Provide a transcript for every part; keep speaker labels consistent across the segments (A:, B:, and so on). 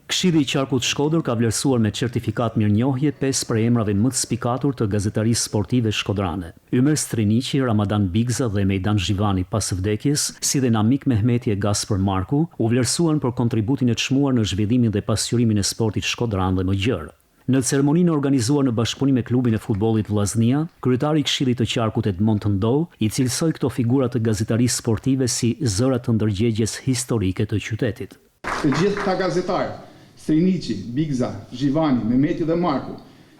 A: Këshilli i Qarkut Shkodër ka vlerësuar me certifikat mirënjohje 5 prej emrave më të spikatur të gazetarisë sportive shkodrane. Ymer Striniqi, Ramadan Bigza dhe Mejdan Zhivani pas vdekjes, si dhe Namik Mehmeti e Gaspar Marku, u vlerësuan për kontributin e çmuar në zhvillimin dhe pasqyrimin e sportit shkodran dhe më gjërë. Në ceremoninë organizuar në bashkëpunim me klubin e futbollit Vllaznia, kryetari i Këshillit të Qarkut Edmond Ndou i cilësoi këto figura të gazetarisë sportive si zëra të ndërgjegjes historike të qytetit.
B: Të gjithë këta gazetarë, Striniqi, Bigza, Zhivani, Mehmeti dhe Marku,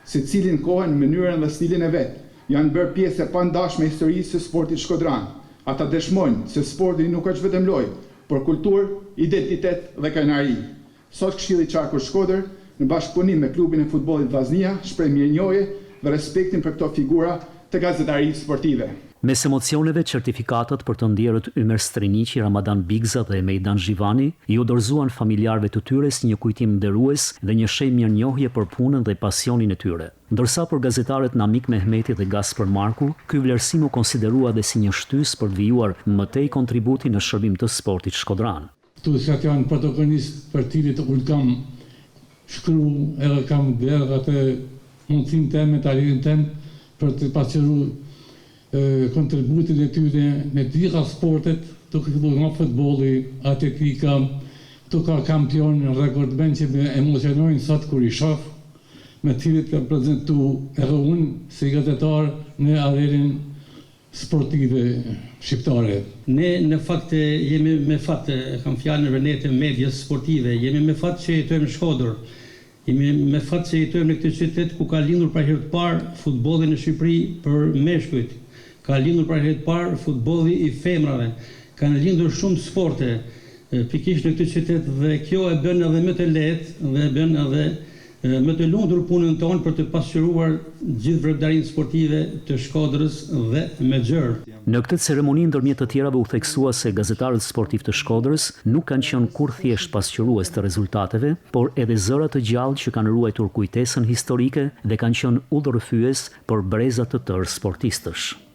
B: secilin kohën, mënyrën dhe stilin e vet, janë bërë pjesë e pandashme e historisë së sportit shkodran. Ata dëshmojnë se sporti nuk është vetëm lojë, por kulturë, identitet dhe krenari. Sot Këshilli i Qarkut Shkodër, në bashkëpunim me klubin e futbollit Vllaznia, shpreh mirënjohje dhe respektin për këto figura të gazetarisë sportive.
A: Mes emocioneve, certifikatat për të ndjerët Ymer Striniqi, Ramadan Bigza dhe Mejdan Zhivani ju dorëzuan familjarëve të tyre si një kujtim nderues dhe një shenjë mirënjohje për punën dhe pasionin e tyre. Ndërsa për gazetarët Namik Mehmeti dhe Gaspar Marku, ky vlerësim u konsiderua dhe si një shtysë për të vijuar më tej kontributi në shërbim të sportit shkodran.
C: Këtu janë protagonist për tilit ulkam shkru edhe kam dherë atë mundësin tem me talirin tem për të pasqyruar kontributin e tyre në të gjitha sportet, të filluar nga futbolli, atletika, të ka kampion rekordmen që më emocionojnë sot kur i shoh, me të cilët kam prezantuar edhe unë si gazetar në arenën sportive shqiptare.
D: Ne në fakt jemi me fat, kam fjalën për ne të medias sportive, jemi me fat që jetojmë në Shkodër. Jemi me fat që jetojmë në këtë qytet ku ka lindur për herë të parë futbolli në Shqipëri për meshkujt. Ka lindur për herë të parë futbolli i femrave. Kanë lindur shumë sporte pikërisht në këtë qytet dhe kjo e bën edhe më të lehtë dhe e bën edhe më të lumtur punën tonë për të pasqyruar gjithë veprimtarinë sportive të Shkodrës dhe me gjërë.
A: Në këtë ceremoni, ndërmjet të tjerave, u theksua se gazetarët sportiv të Shkodrës nuk kanë qenë kur thjesht pasqyrues të rezultateve, por edhe zëra të gjallë që kanë ruajtur kujtesën historike dhe kanë qenë udhërrëfyes për breza të tërë sportistësh.